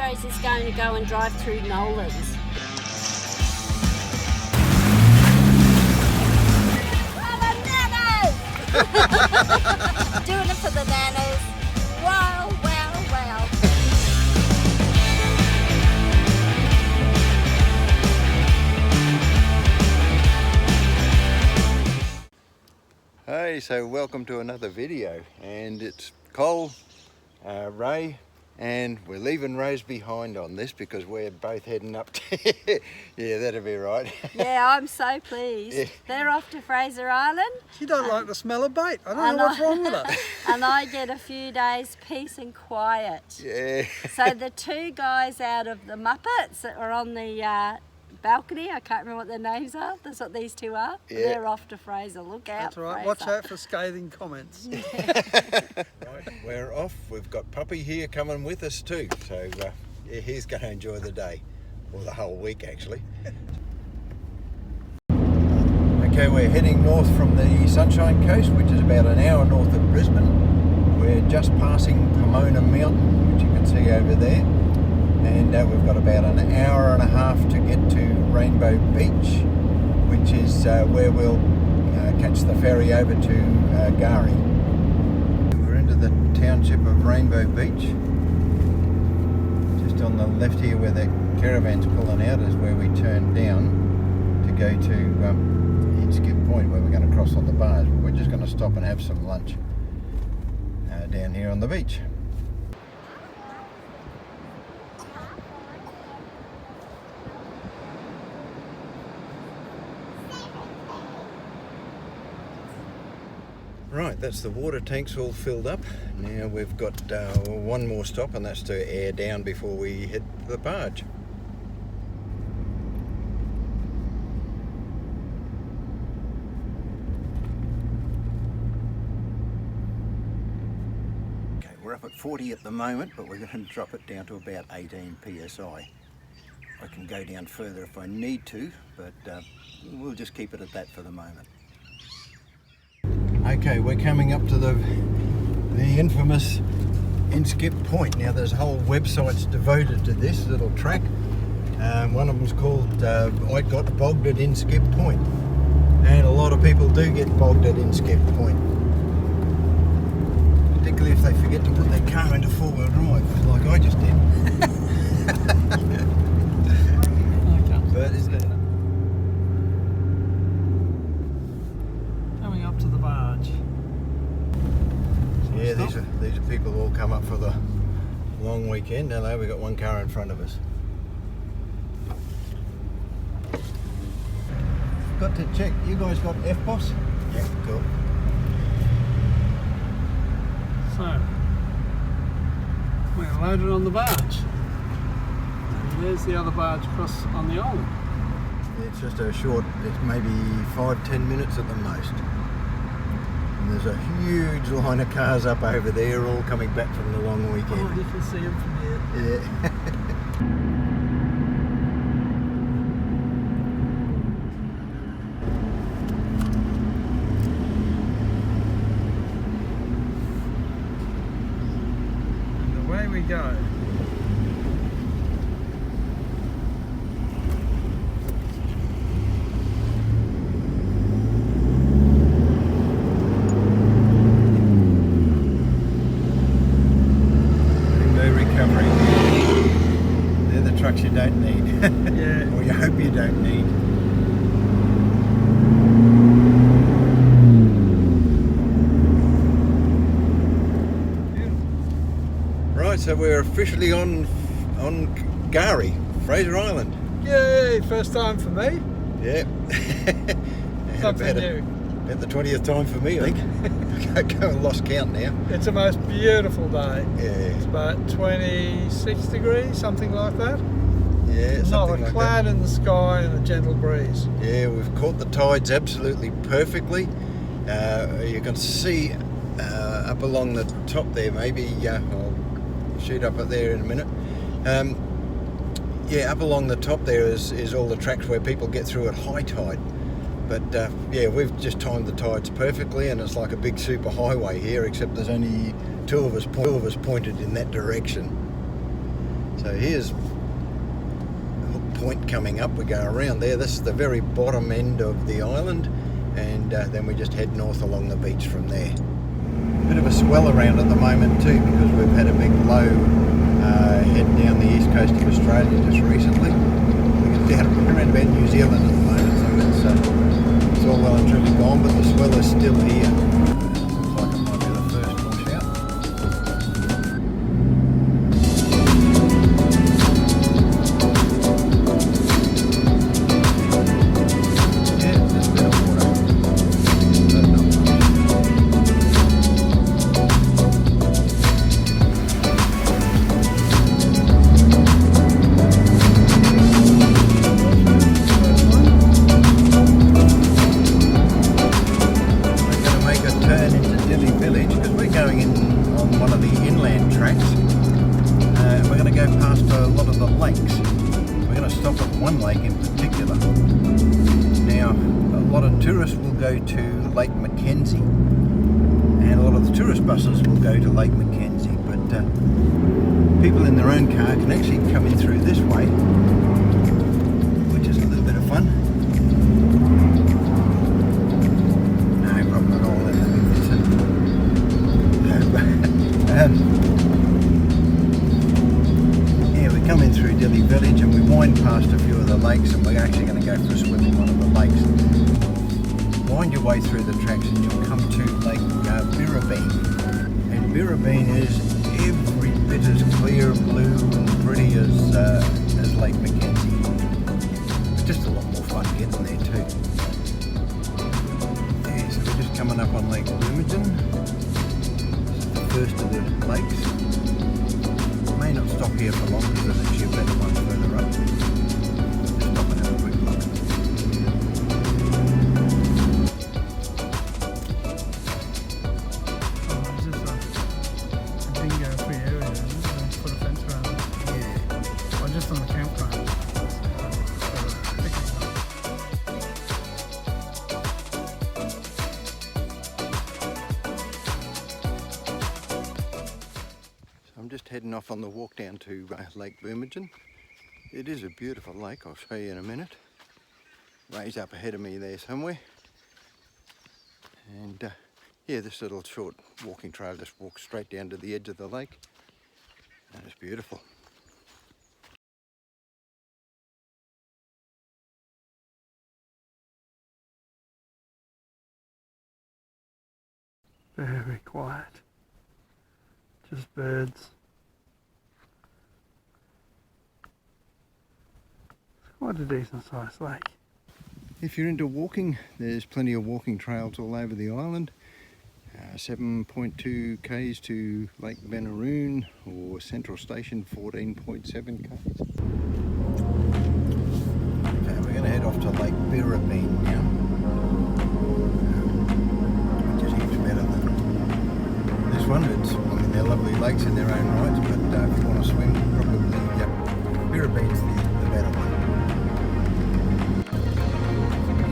Fraser's going to go and drive through Nolan's. Doing it for the nanas. Wow, wow, wow. Hey, so welcome to another video, and it's Cole, Ray, and we're leaving Rose behind on this because we're both heading up to yeah, that'll be right. Yeah, I'm so pleased. Yeah. They're off to Fraser Island. She don't like the smell of bait. I don't know what's wrong with her. And I get a few days peace and quiet. Yeah. So the two guys out of the Muppets that were on the balcony, I can't remember what their names are. That's what these two are. Yeah. They're off to Fraser. Look out. That's right. Fraser. Watch out for scathing comments. Right, we're off. We've got Puppy here coming with us too, so yeah, he's going to enjoy the day, or the whole week actually. Okay, we're heading north from the Sunshine Coast, which is about an hour north of Brisbane. We're just passing Pomona Mountain, which you can see over there, and we've got about an hour and a half to get to Rainbow Beach, which is where we'll catch the ferry over to Kgari. We're into the township of Rainbow Beach. Just on the left here where the caravan's pulling out is where we turn down to go to Skip Point, where we're going to cross on the barge, but we're just going to stop and have some lunch down here on the beach. Right, that's the water tanks all filled up. Now we've got one more stop, and that's to air down before we hit the barge. Okay, we're up at 40 at the moment, but we're going to drop it down to about 18 psi. I can go down further if I need to, but we'll just keep it at that for the moment. Okay, we're coming up to the infamous Skip Point. Now there's whole websites devoted to this little track. One of them's called I Got Bogged at Skip Point. And a lot of people do get bogged at Skip Point. Particularly if they forget to put their car into four-wheel drive, like I just did. But isn't it? Coming up to the barge. Yeah, these are people who all come up for the long weekend. Hello, we've got one car in front of us. Got to check, you guys got FBOS? Yeah, cool. So, we're loaded on the barge. And there's the other barge across on the island. It's just a short, it's maybe 5-10 minutes at the most. And there's a huge line of cars up over there, all coming back from the long weekend. Oh, you can see them from here. Yeah. And away we go. They're the trucks you don't need. Yeah. Or you hope you don't need. Right, so we're officially on Kgari, Fraser Island. Yay, first time for me. Yeah. Something new. About the 20th time for me, I think. I lost count now. It's a most beautiful day. Yeah. It's about 26 degrees, something like that. Yeah, Not something a like cloud that. in the sky and a gentle breeze. Yeah, we've caught the tides absolutely perfectly. You can see up along the top there, maybe I'll shoot up there in a minute. Yeah, up along the top there is all the tracks where people get through at high tide. But yeah, we've just timed the tides perfectly, and it's like a big super highway here, except there's only two of us pointed in that direction. So here's Hook Point coming up. We go around there. This is the very bottom end of the island, and then we just head north along the beach from there. Bit of a swell around at the moment too, because we've had a big low head down the east coast of Australia just recently. We're down around about New Zealand at the moment, so it's all well and truly gone, but the swell is still here. Looks like it might be the first washout. Yeah, there's a bit of water. But not much. Tourists will go to Lake Mackenzie, and a lot of the tourist buses will go to Lake Mackenzie, but people in their own car can actually come in through this way, which is a little bit of fun. No problem at all. Yeah, we come in through Dilly Village and we wind past a few of the lakes, and we're actually going to go for a swim in one of the lakes. Wind your way through the tracks and you'll come to Lake Birrabeen. And Birrabeen is every bit as clear, blue and pretty as Lake Mackenzie. It's just a lot more fun getting there too. Yeah, so we're just coming up on Lake Birrabeen. This is the first of the lakes. May not stop here for long because there's actually a better one further up. Just stop and have a quick look. I'm just heading off on the walk down to Lake Birrabeen. It is a beautiful lake, I'll show you in a minute. Ray's up ahead of me there somewhere. And yeah, this little short walking trail just walks straight down to the edge of the lake. And it's beautiful. Very quiet. Just birds. It's quite a decent sized lake. If you're into walking, there's plenty of walking trails all over the island. 7.2 k's to Lake Benaroon, or Central Station 14.7 k's. Okay, we're going to head off to Lake Birrabeen now, which is heaps better than this one. They're lovely lakes in their own rights, but if you want to swim, probably Birrabeen's the better one.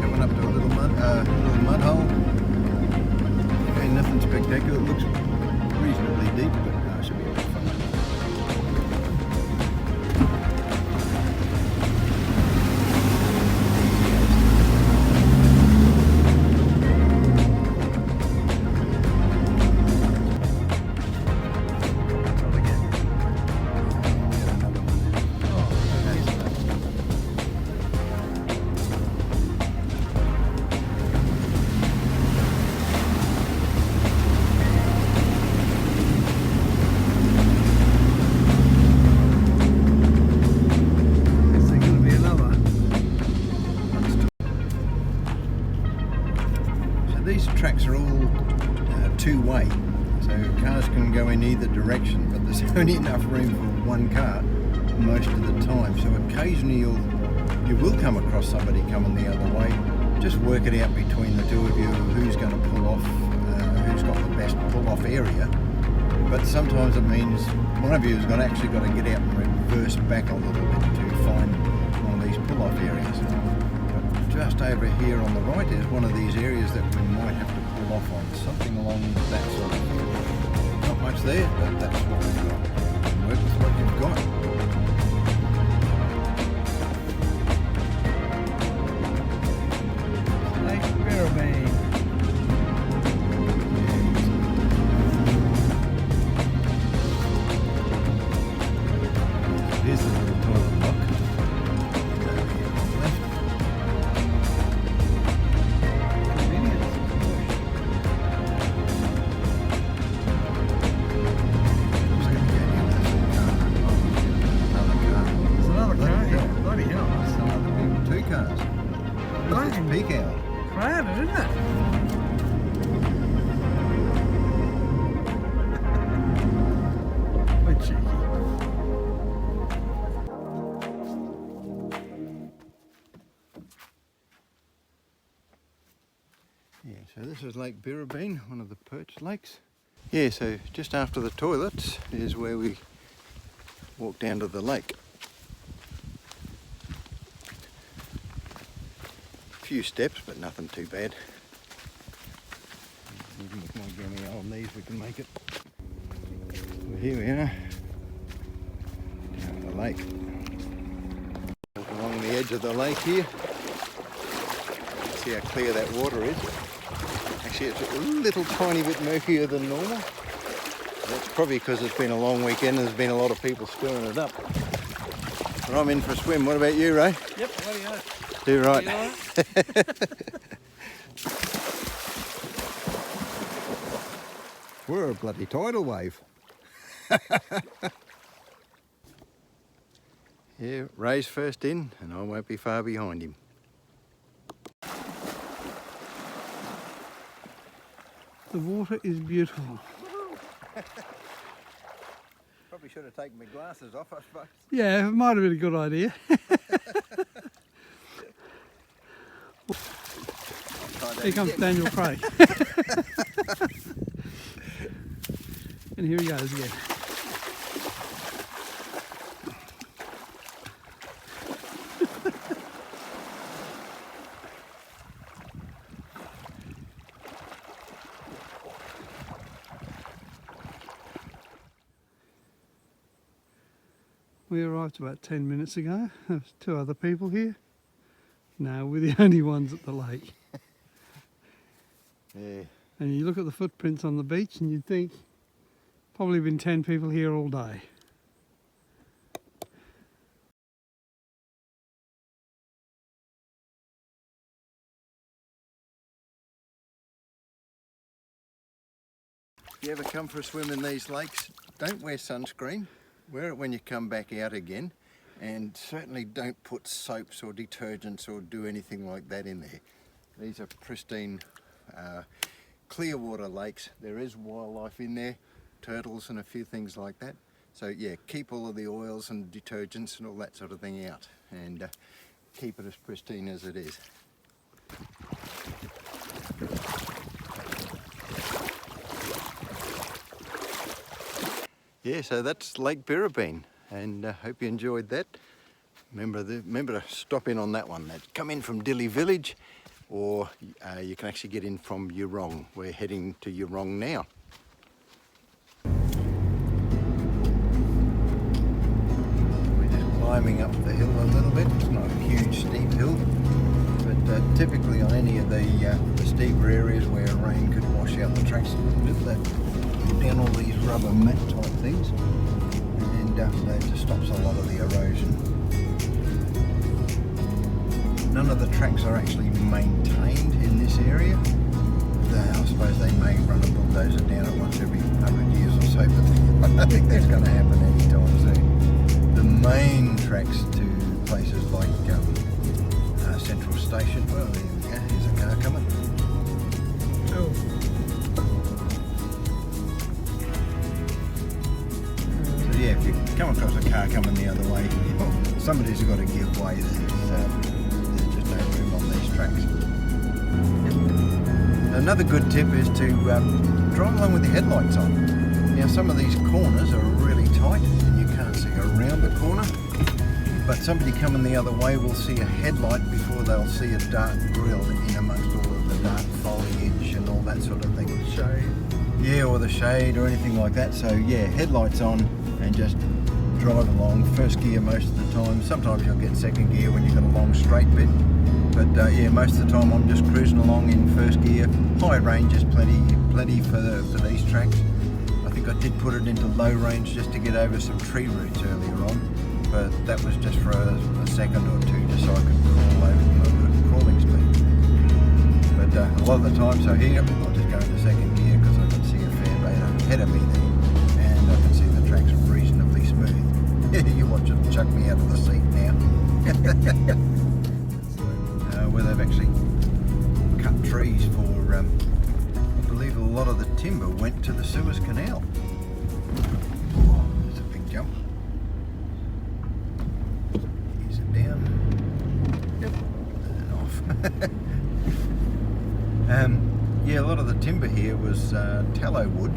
Coming up to a little mud hole. Okay, nothing spectacular. It looks reasonably deep, but it should be a bit of fun. These tracks are all two-way, so cars can go in either direction, but there's only enough room for one car most of the time. So occasionally you will come across somebody coming the other way. Just work it out between the two of you who's going to pull off, who's got the best pull-off area. But sometimes it means one of you has actually got to get out and reverse back a little bit to find one of these pull-off areas. Just over here on the right is one of these areas that we might have to pull off on, something along that sort of area. Not much there, but that's what we've got. Work with what you've got. This is Lake Birrabeen, one of the perch lakes. Yeah, so just after the toilets is where we walk down to the lake. A few steps, but nothing too bad. Even with my gammy old knees, we can make it. Well, here we are, down the lake. Along the edge of the lake here. See how clear that water is. Actually, it's a little tiny bit murkier than normal. That's probably because it's been a long weekend and there's been a lot of people stirring it up. But I'm in for a swim. What about you, Ray? Yep, there you go. Do right. You all right? We're a bloody tidal wave. Yeah, Ray's first in and I won't be far behind him. The water is beautiful. Probably should have taken my glasses off, I suppose. Yeah, it might have been a good idea. Here comes Daniel Craig. And here he goes again. We arrived about 10 minutes ago. There was 2 other people here. Now we're the only ones at the lake. Yeah. And you look at the footprints on the beach and you'd think probably been 10 people here all day. If you ever come for a swim in these lakes, don't wear sunscreen. Wear it when you come back out again, and certainly don't put soaps or detergents or do anything like that in there. These are pristine, clear water lakes. There is wildlife in there, turtles and a few things like that. So yeah, keep all of the oils and detergents and all that sort of thing out, and keep it as pristine as it is. Yeah, so that's Lake Birrabeen, and hope you enjoyed that. Remember to stop in on that one. Come in from Dilly Village, or you can actually get in from Yurong. We're heading to Yurong now. We're just climbing up the hill a little bit. It's not a huge steep hill, but typically on any of the steeper areas where rain could wash out the tracks a little bit, they put down all these rubber mat type things, and that just stops a lot of the erosion. None of the tracks are actually maintained in this area. I suppose they may run a bulldozer down it once every 100 years or so, but I don't think that's going to happen anytime soon. The main tracks to places like Central Station, well, there we go, here's a car coming. Oh. So yeah, if you come across a car coming the other way, somebody's got to give way. There's just no room on these tracks. Another good tip is to drive along with the headlights on. Now some of these corners are really tight and you can't see around the corner, but somebody coming the other way will see a headlight before they'll see a dark grille in amongst all of the dark foliage and all that sort of thing. Shade. Yeah, or the shade or anything like that. So yeah, headlights on and just drive along. First gear most of the time. Sometimes you'll get second gear when you've got a long straight bit. But yeah, most of the time I'm just cruising along in first gear. High range is plenty for these tracks. I think I did put it into low range just to get over some tree roots earlier on, but that was just for a second or two, just so I could crawl over them at crawling speed. But a lot of the time, so here I'll just go into second gear because I can see a fair bit ahead of me there, and I can see the track's reasonably smooth. You watch it chuck me out of the seat now. Where they've actually cut trees for, I believe a lot of the timber went to the Suez Canal. Oh, there's a big jump. Ease it down. Yep. And off. Yeah, a lot timber here was tallow wood,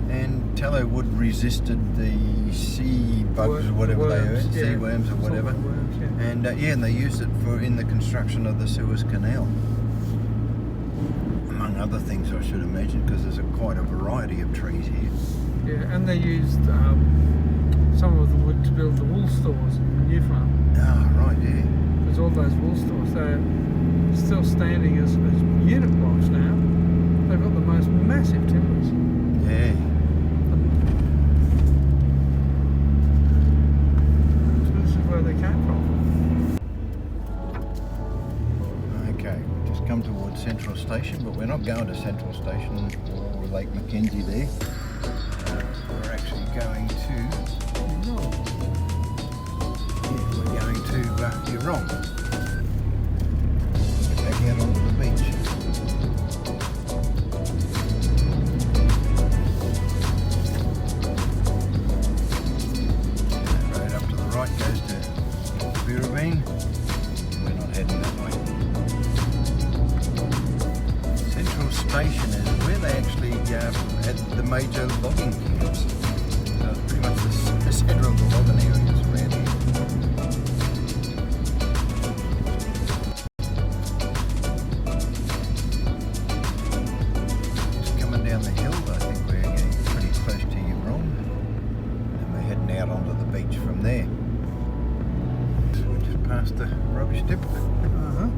and tallow wood resisted the sea bugs or whatever they are, sea worms or whatever. Worms, yeah. And and they used it in the construction of the Suez Canal, among other things, I should imagine, because there's quite a variety of trees here. Yeah, and they used some of the wood to build the wool stores in New Farm. Ah, right, yeah. Because all those wool stores, they're still standing as unit blocks now. They've got the most massive timbers. Yeah. So this is where they came from. Okay, we've just come towards Central Station, but we're not going to Central Station or Lake Mackenzie there. We're actually going to... No. Yeah, we're going to Kgari. Get back out onto the beach. That road up to the right goes to Kgari. We're not heading that way. Central Station is where they actually had the major logging camps. So it's pretty much the centre of the logging areas around here. Just coming down the hill, I think we're getting pretty close to Kgari. And we're heading out onto the beach from there. So we just passed the rubbish tip. Uh-huh.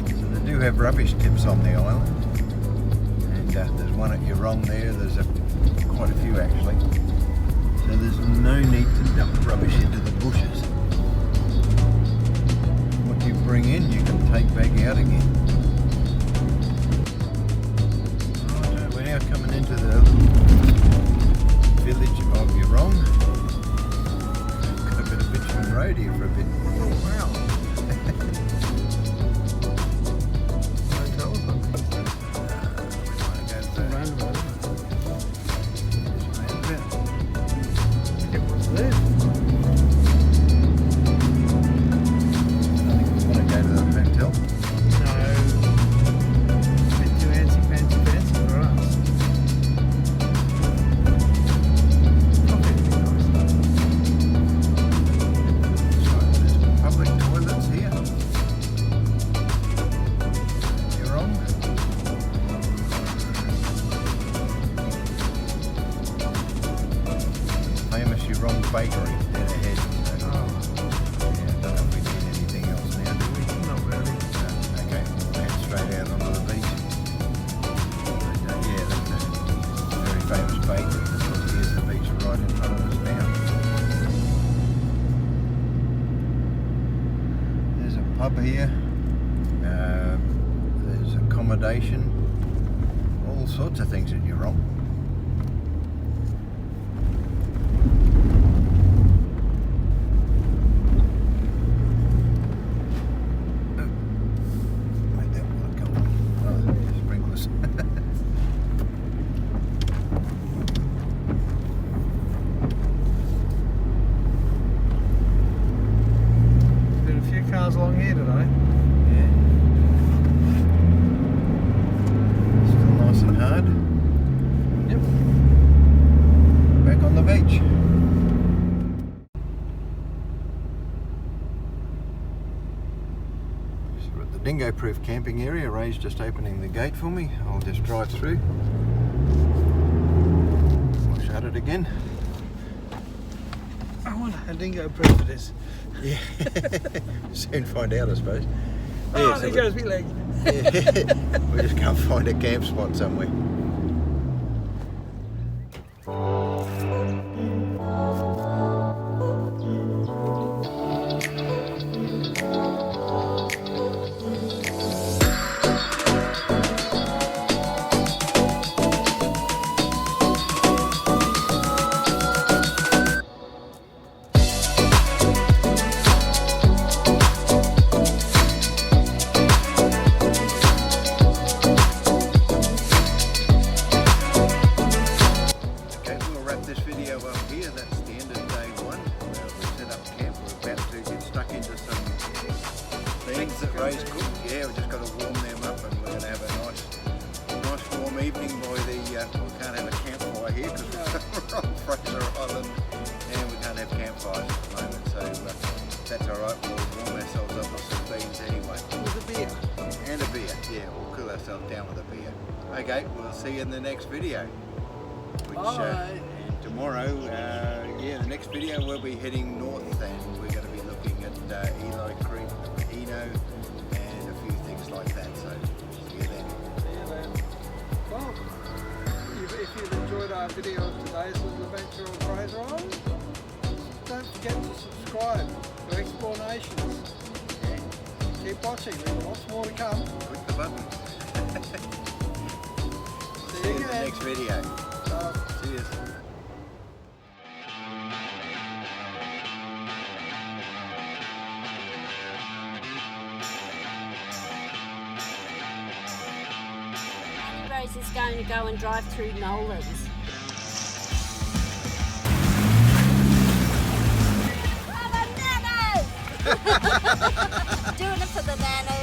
So they do have rubbish tips on the island. And there's one at Kgari there, there's quite a few actually. So there's no need to dump rubbish into the bushes. What you bring in, you can take back out again. Right, we're now coming into the village of Kgari. Got a bit of bitumen road here for a bit. Oh, wow. Hotels and things. Roundabout, isn't it? It was there. I think we want to go to the hotel. No. A bit too fancy for us. Not anything nice. So there's public toilets here. Kgari. Famous Kgari bakery dead ahead. So, Oh, yeah, I don't know if we need anything else now, do we? not really. Okay, we'll head straight out onto the beach. But, yeah, that's a very famous bakery. Of course, here's the beach right in front of us now. There's a pub here. There's accommodation. All sorts of things at Kgari. Where'd that water come from? Oh, sprinklers. Been a few cars along here today. Yeah. Still nice and hard. Yep. Back on the beach. So we're at the dingo-proof camping area. Ray's just opening the gate for me. I'll just drive through. I'll shut it again. I wonder how dingo proof it is. Yeah. Soon find out, I suppose. Oh, so there we- goes my leg. we just can't find a camp spot somewhere. warm evening by the, we can't have a campfire here because we're on Fraser Island and we can't have campfires at the moment, so that's alright, we'll warm ourselves up with some beans anyway. With a beer. And a beer, yeah, we'll cool ourselves down with a beer. Okay, we'll see you in the next video. Which, Bye. and tomorrow, yeah, the next video we'll be heading north and we're going to be looking at Eli Creek, Eno, and a few things like that, so see you then. See you then. Well, if you've enjoyed our video of today's little adventure on Fraser Island, don't forget to subscribe to Explornations. Yeah, Keep watching, there's lots more to come. click the button. See you in the again. next video. Cheers. Rose is going to go and drive through Nolan's. Oh, the nanas! Doing it for the nanas.